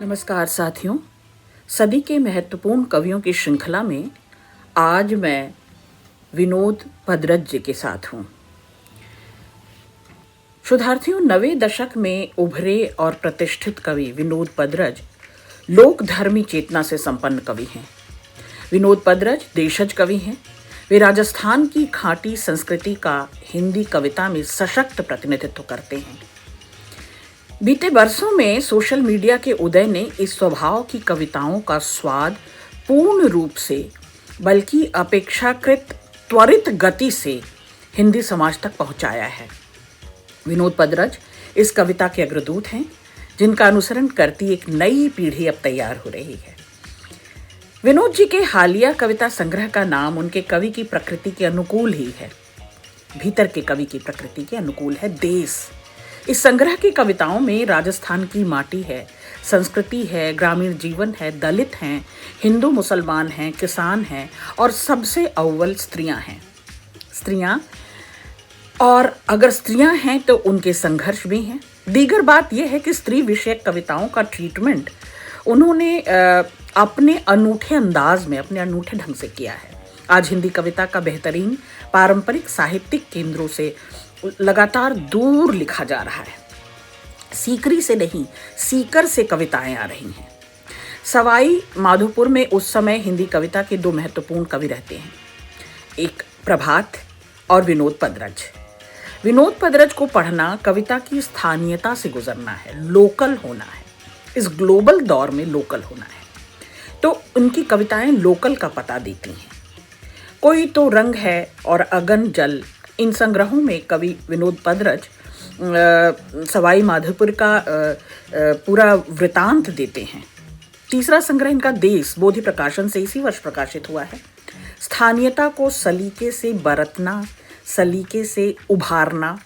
नमस्कार साथियों। सदी के महत्वपूर्ण कवियों की श्रृंखला में आज मैं विनोद भद्रज जी के साथ हूँ। शोधार्थियों, 90 दशक में उभरे और प्रतिष्ठित कवि विनोद भद्रज लोक धर्मी चेतना से संपन्न कवि हैं। विनोद भद्रज देशज कवि हैं। वे राजस्थान की खाटी संस्कृति का हिंदी कविता में सशक्त प्रतिनिधित्व करते हैं। बीते वर्षों में सोशल मीडिया के उदय ने इस स्वभाव की कविताओं का स्वाद पूर्ण रूप से बल्कि अपेक्षाकृत त्वरित गति से हिंदी समाज तक पहुंचाया है। विनोद भद्रज इस कविता के अग्रदूत हैं, जिनका अनुसरण करती एक नई पीढ़ी अब तैयार हो रही है। विनोद जी के हालिया कविता संग्रह का नाम उनके कवि की प्रकृति के अनुकूल ही है। भीतर के कवि की प्रकृति के अनुकूल है देश। इस संग्रह की कविताओं में राजस्थान की माटी है, संस्कृति है, ग्रामीण जीवन है, दलित हैं, हिंदू मुसलमान हैं, किसान हैं और सबसे अव्वल स्त्रियां हैं। स्त्रियां, और अगर स्त्रियां हैं तो उनके संघर्ष भी हैं। दीगर बात यह है कि स्त्री विषयक कविताओं का ट्रीटमेंट उन्होंने अपने अनूठे अंदाज में, अपने अनूठे ढंग से किया है। आज हिंदी कविता का बेहतरीन पारंपरिक साहित्यिक केंद्रों से लगातार दूर लिखा जा रहा है। सीकरी से नहीं, सीकर से कविताएं आ रही हैं। सवाई माधोपुर में उस समय हिंदी कविता के दो महत्वपूर्ण कवि रहते हैं, एक प्रभात और विनोद भद्रज। विनोद भद्रज को पढ़ना कविता की स्थानीयता से गुजरना है, लोकल होना है। इस ग्लोबल दौर में लोकल होना है, तो उनकी कविताएं लोकल का पता देती हैं। कोई तो रंग है और अगन जल, इन संग्रहों में कवि विनोद भद्रज सवाई माधोपुर का पूरा वृतांत देते हैं। तीसरा संग्रह इनका देश बोधि प्रकाशन से इसी वर्ष प्रकाशित हुआ है। स्थानीयता को सलीके से बरतना, सलीके से उभारना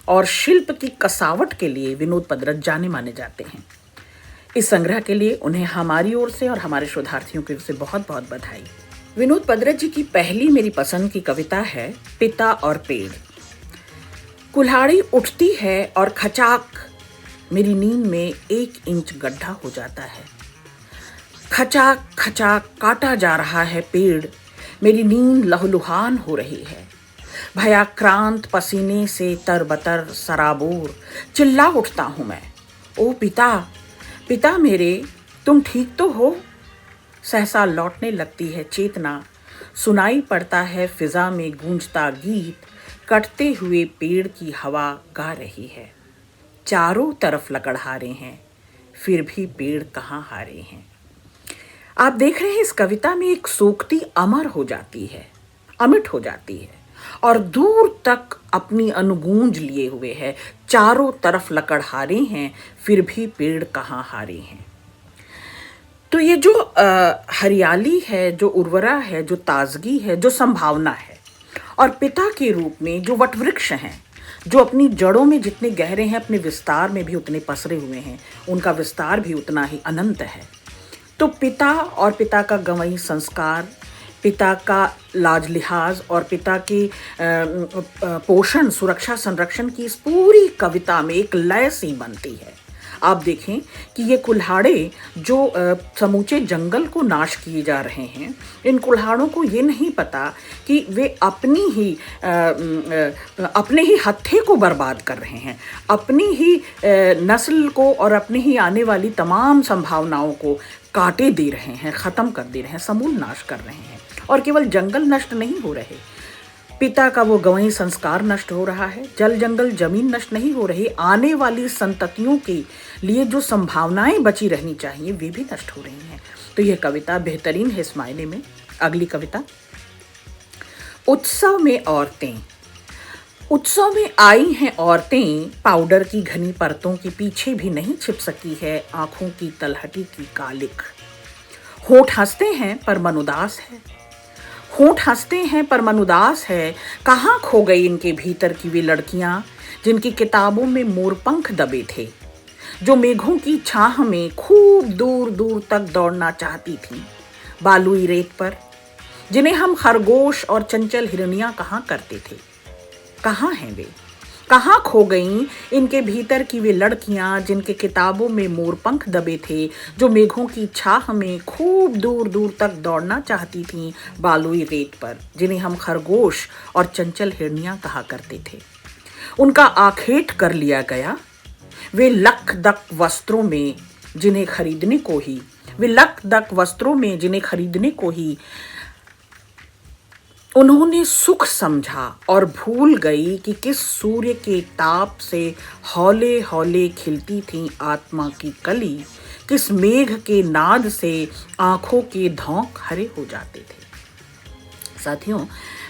और शिल्प की कसावट के लिए विनोद भद्रज जाने माने जाते हैं। इस संग्रह के लिए उन्हें हमारी ओर से और हमारे शोधार्थियों की ओर से बहुत बहुत बधाई। विनोद भद्रज जी की पहली मेरी पसंद की कविता है पिता और पेड़। कुल्हाड़ी उठती है और खचाक मेरी नींद में 1 इंच गड्ढा हो जाता है। खचाक खचाक काटा जा रहा है पेड़, मेरी नींद लहलुहान हो रही है। भयाक्रांत पसीने से तरबतर सराबोर चिल्ला उठता हूं मैं, ओ पिता, पिता मेरे, तुम ठीक तो हो? सहसा लौटने लगती है चेतना, सुनाई पड़ता है फिजा में गूंजता गीत, कटते हुए पेड़ की हवा गा रही है। चारों तरफ लकड़हारे हैं, फिर भी पेड़ कहाँ हारे हैं। आप देख रहे हैं इस कविता में एक सोक्ति अमर हो जाती है, अमिट हो जाती है और दूर तक अपनी अनुगूंज लिए हुए है। चारों तरफ लकड़हारे हैं, फिर भी पेड़ कहाँ हारे हैं। तो ये जो हरियाली है, जो उर्वरा है, जो ताजगी है, जो संभावना है, और पिता के रूप में जो वटवृक्ष हैं, जो अपनी जड़ों में जितने गहरे हैं, अपने विस्तार में भी उतने पसरे हुए हैं, उनका विस्तार भी उतना ही अनंत है। तो पिता और पिता का गंवई संस्कार, पिता का लाज लिहाज और पिता की पोषण, सुरक्षा, संरक्षण की इस पूरी कविता में एक लय सी बनती है। आप देखें कि ये कुल्हाड़े जो समूचे जंगल को नाश किए जा रहे हैं, इन कुल्हाड़ों को ये नहीं पता कि वे अपने ही हत्थे को बर्बाद कर रहे हैं, अपनी ही नस्ल को और अपनी ही आने वाली तमाम संभावनाओं को काटे दे रहे हैं, ख़त्म कर दे रहे हैं, समूल नाश कर रहे हैं। और केवल जंगल नष्ट नहीं हो रहे, पिता का वो गंवई संस्कार नष्ट हो रहा है, जल जंगल जमीन नष्ट नहीं हो रही, आने वाली संततियों के लिए जो संभावनाएं बची रहनी चाहिए वे भी नष्ट हो रही हैं। तो यह कविता बेहतरीन है इस मायने में। अगली कविता, उत्सव में औरतें। उत्सव में आई हैं औरतें, पाउडर की घनी परतों के पीछे भी नहीं छिप सकी है आंखों की तलहटी की कालिक। होठ हंसते हैं पर मन उदास है, होठ हंसते हैं पर मन उदास है। कहाँ खो गई इनके भीतर की वे लड़कियां जिनकी किताबों में मोरपंख दबे थे, जो मेघों की छाह में खूब दूर दूर तक दौड़ना चाहती थीं बालुई रेत पर, जिन्हें हम खरगोश और चंचल हिरनियां कहाँ करते थे। कहाँ हैं वे? कहाँ खो गईं इनके भीतर की वे लड़कियां जिनके किताबों में मोरपंख दबे थे, जो मेघों की छाह में खूब दूर दूर तक दौड़ना चाहती थीं बालुई रेत पर, जिन्हें हम खरगोश और चंचल हिरनियां कहा करते थे। उनका आखेट कर लिया गया। वे लक दक वस्त्रों में जिन्हें खरीदने को ही वे लक दक वस्त्रों में जिन्हें खरीदने को ही उन्होंने सुख समझा और भूल गई कि किस सूर्य के ताप से हौले हौले खिलती थी आत्मा की कली, किस मेघ के नाद से आंखों के धौंक हरे हो जाते थे। साथियों,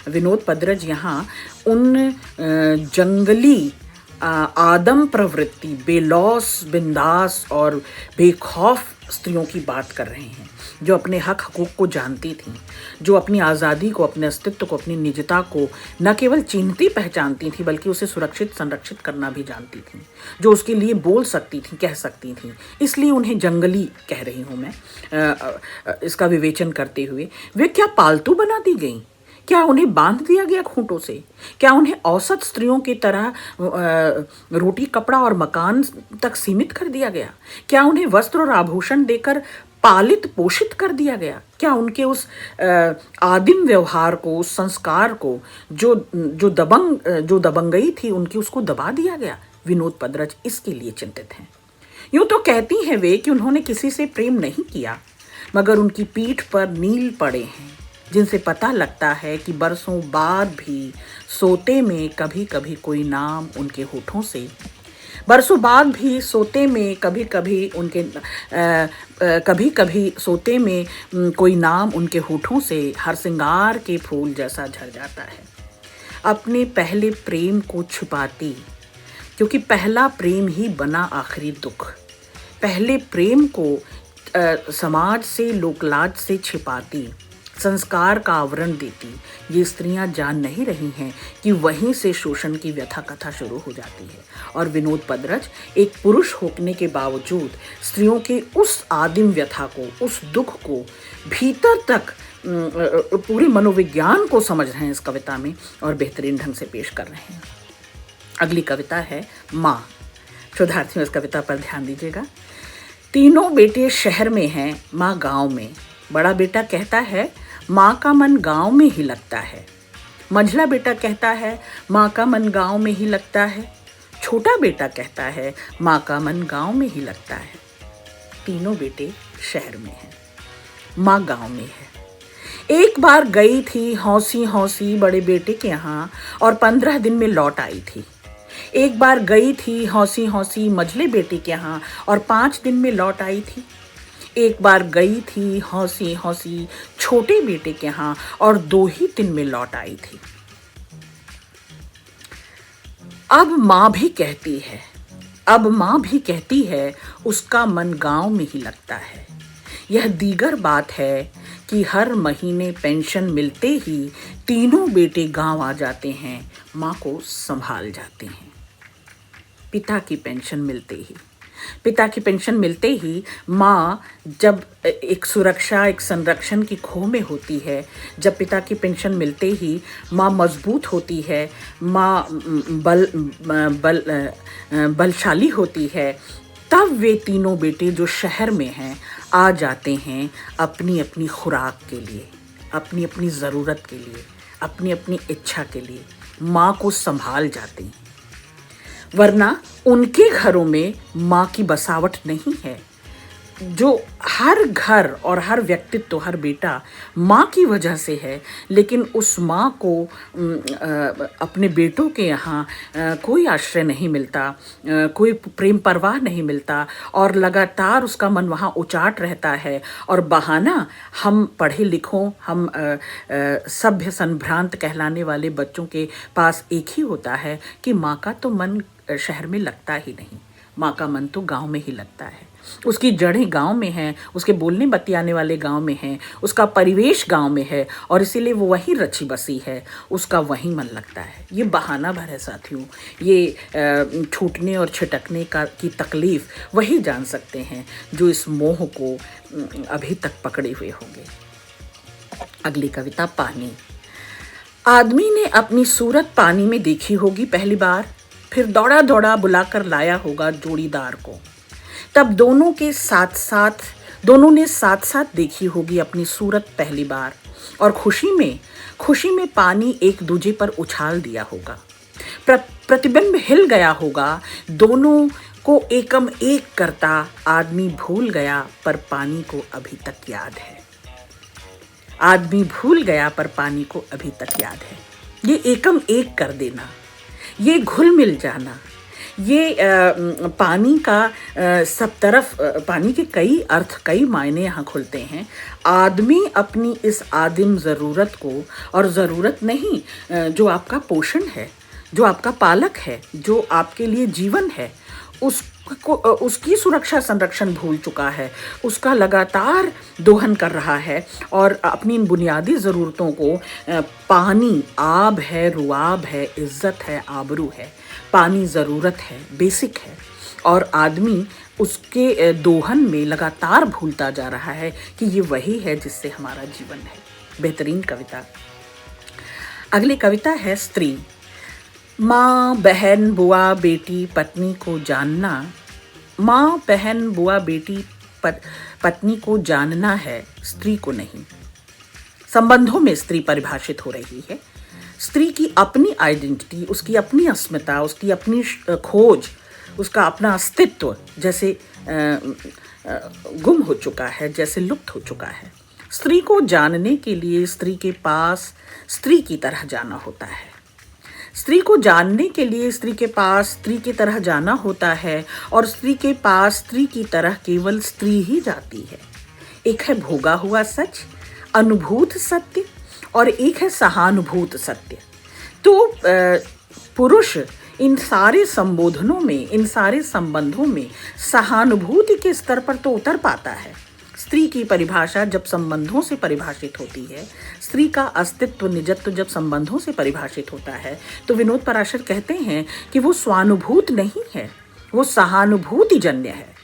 विनोद पदरज यहाँ उन जंगली आदम प्रवृत्ति, बेलौस, बिंदास और बेखौफ स्त्रियों की बात कर रहे हैं, जो अपने हक हकूक को जानती थीं, जो अपनी आज़ादी को, अपने अस्तित्व को, अपनी निजता को न केवल चिन्हती पहचानती थीं बल्कि उसे सुरक्षित संरक्षित करना भी जानती थीं, जो उसके लिए बोल सकती थीं, कह सकती थीं। इसलिए उन्हें जंगली कह रही हूँ मैं, इसका विवेचन करते हुए। वे क्या पालतू बना दी गईं? क्या उन्हें बांध दिया गया खूंटों से? क्या उन्हें औसत स्त्रियों की तरह रोटी, कपड़ा और मकान तक सीमित कर दिया गया? क्या उन्हें वस्त्र और आभूषण देकर पालित पोषित कर दिया गया? क्या उनके उस आदिम व्यवहार को, उस संस्कार को, जो दबंगई थी उनकी, उसको दबा दिया गया? विनोद पदरज इसके लिए चिंतित हैं। यूं तो कहती हैं वे कि उन्होंने किसी से प्रेम नहीं किया, मगर उनकी पीठ पर नील पड़े हैं जिनसे पता लगता है कि बरसों बाद भी सोते में कभी कभी कोई नाम उनके होठों से, बरसों बाद भी सोते में कभी कभी सोते में कोई नाम उनके होठों से हर सिंगार के फूल जैसा झड़ जाता है। अपने पहले प्रेम को छुपाती, क्योंकि पहला प्रेम ही बना आखिरी दुख। पहले प्रेम को समाज से, लोकलाज से छिपाती, संस्कार का आवरण देती ये स्त्रियां जान नहीं रही हैं कि वहीं से शोषण की व्यथा कथा शुरू हो जाती है। और विनोद पदरज एक पुरुष होने के बावजूद स्त्रियों के उस आदिम व्यथा को, उस दुख को भीतर तक पूरे मनोविज्ञान को समझ रहे हैं इस कविता में और बेहतरीन ढंग से पेश कर रहे हैं। अगली कविता है माँ। शोधार्थियों, इस कविता पर ध्यान दीजिएगा। तीनों बेटे शहर में हैं, माँ गाँव में। बड़ा बेटा कहता है माँ का मन गांव में ही लगता है। मंझला बेटा कहता है माँ का मन गांव में ही लगता है। छोटा बेटा कहता है माँ का मन गांव में ही लगता है। तीनों बेटे शहर में हैं, माँ गांव में है। एक बार गई थी हौसी हौसी बड़े बेटे के यहाँ और 15 दिन में लौट आई थी। एक बार गई थी हौसी हौसी मझले बेटे के यहाँ और 5 दिन में लौट आई थी। एक बार गई थी हौसी हौसी छोटे बेटे के यहाँ और 2 ही दिन में लौट आई थी। अब माँ भी कहती है उसका मन गांव में ही लगता है। यह दीगर बात है कि हर महीने पेंशन मिलते ही तीनों बेटे गांव आ जाते हैं, माँ को संभाल जाते हैं। पिता की पेंशन मिलते ही माँ जब एक सुरक्षा, एक संरक्षण की खो में होती है, जब पिता की पेंशन मिलते ही माँ मजबूत होती है, माँ बलशाली होती है, तब वे तीनों बेटे जो शहर में हैं आ जाते हैं अपनी अपनी खुराक के लिए, अपनी अपनी ज़रूरत के लिए, अपनी अपनी इच्छा के लिए माँ को संभाल जाते हैं। वरना उनके घरों में माँ की बसावट नहीं है। जो हर घर और हर व्यक्तित्व, हर बेटा माँ की वजह से है, लेकिन उस माँ को अपने बेटों के यहाँ कोई आश्रय नहीं मिलता, कोई प्रेम परवाह नहीं मिलता और लगातार उसका मन वहाँ उचाट रहता है। और बहाना हम पढ़े लिखों, हम सभ्य संभ्रांत कहलाने वाले बच्चों के पास एक ही होता है कि माँ का तो मन शहर में लगता ही नहीं, माँ का मन तो गांव में ही लगता है। उसकी जड़ें गांव में हैं, उसके बोलने बतियाने वाले गांव में हैं, उसका परिवेश गांव में है और इसीलिए वो वहीं रची बसी है, उसका वहीं मन लगता है। ये बहाना भर है साथियों। ये छूटने और छिटकने की तकलीफ़ वही जान सकते हैं जो इस मोह को अभी तक पकड़े हुए होंगे। अगली कविता पानी। आदमी ने अपनी सूरत पानी में देखी होगी पहली बार, फिर दौड़ा दौड़ा बुलाकर लाया होगा जोड़ीदार को। तब दोनों ने साथ साथ देखी होगी अपनी सूरत पहली बार, और खुशी में पानी एक दूजे पर उछाल दिया होगा। प्रतिबिंब हिल गया होगा, दोनों को एकम एक करता आदमी भूल गया पर पानी को अभी तक याद है। आदमी भूल गया पर पानी को अभी तक याद है। ये एकम एक कर देना, ये घुल मिल जाना, ये पानी का सब तरफ, पानी के कई अर्थ, कई मायने यहाँ खुलते हैं। आदमी अपनी इस आदिम ज़रूरत को, और ज़रूरत नहीं, जो आपका पोषण है, जो आपका पालक है, जो आपके लिए जीवन है, उसकी सुरक्षा संरक्षण भूल चुका है, उसका लगातार दोहन कर रहा है, और अपनी इन बुनियादी ज़रूरतों को, पानी आब है, रुआब है, इज़्ज़त है, आबरू है, पानी ज़रूरत है, बेसिक है, और आदमी उसके दोहन में लगातार भूलता जा रहा है कि ये वही है जिससे हमारा जीवन है। बेहतरीन कविता। अगली कविता है स्त्री। माँ, बहन, बुआ, बेटी, पत्नी को जानना। माँ, बहन, बुआ, बेटी, पत्नी को जानना है, स्त्री को नहीं। संबंधों में स्त्री परिभाषित हो रही है। स्त्री की अपनी आइडेंटिटी, उसकी अपनी अस्मिता, उसकी अपनी खोज, उसका अपना अस्तित्व जैसे गुम हो चुका है, जैसे लुप्त हो चुका है। स्त्री को जानने के लिए स्त्री के पास स्त्री की तरह जाना होता है। स्त्री को जानने के लिए स्त्री के पास स्त्री की तरह जाना होता है, और स्त्री के पास स्त्री की तरह केवल स्त्री ही जाती है। एक है भोगा हुआ सच, अनुभूत सत्य, और एक है सहानुभूत सत्य। तो पुरुष इन सारे संबोधनों में, इन सारे संबंधों में सहानुभूति के स्तर पर तो उतर पाता है। स्त्री की परिभाषा जब संबंधों से परिभाषित होती है, स्त्री का अस्तित्व, निजत्व जब संबंधों से परिभाषित होता है, तो विनोद पराशर कहते हैं कि वो स्वानुभूत नहीं है, वो सहानुभूति जन्य है।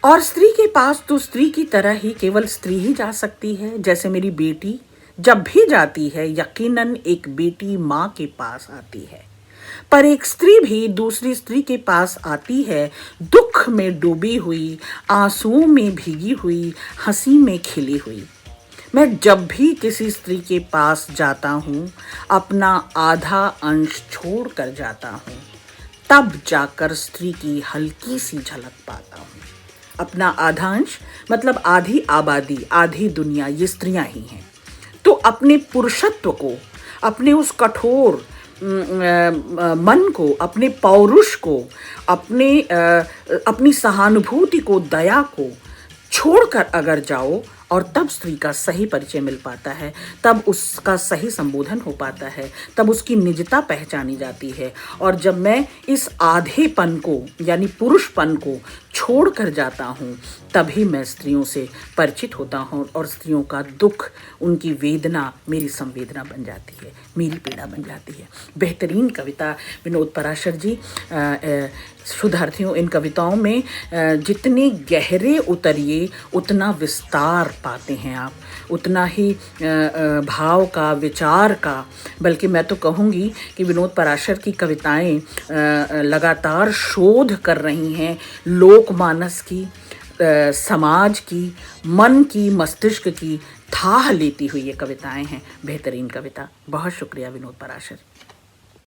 और स्त्री के पास तो स्त्री की तरह ही केवल स्त्री ही जा सकती है। जैसे मेरी बेटी जब भी जाती है, यकीनन एक बेटी माँ के पास आती है, पर एक स्त्री भी दूसरी स्त्री के पास आती है, दुख में डूबी हुई, आंसुओं में भीगी हुई, हंसी में खिली हुई। मैं जब भी किसी स्त्री के पास जाता हूँ, अपना आधा अंश छोड़ कर जाता हूँ, तब जाकर स्त्री की हल्की सी झलक पाता हूँ। अपना आधा अंश मतलब आधी आबादी, आधी दुनिया, ये स्त्रियां ही हैं। तो अपने पुरुषत्व को, अपने उस कठोर मन को, अपने पौरुष को, अपनी सहानुभूति को, दया को छोड़कर अगर जाओ, और तब स्त्री का सही परिचय मिल पाता है, तब उसका सही संबोधन हो पाता है, तब उसकी निजता पहचानी जाती है। और जब मैं इस आधेपन को, यानी पुरुषपन को छोड़ कर जाता हूँ, तभी मैं स्त्रियों से परिचित होता हूँ, और स्त्रियों का दुख, उनकी वेदना मेरी संवेदना बन जाती है, मेरी पीड़ा बन जाती है। बेहतरीन कविता विनोद पराशर जी। शुद्धार्थियों, इन कविताओं में जितने गहरे उतरिए उतना विस्तार पाते हैं आप, उतना ही भाव का, विचार का, बल्कि मैं तो कहूँगी कि विनोद पराशर की कविताएं लगातार शोध कर रही हैं लोकमानस की, समाज की, मन की, मस्तिष्क की थाह लेती हुई ये कविताएं हैं। बेहतरीन कविता। बहुत शुक्रिया विनोद पराशर।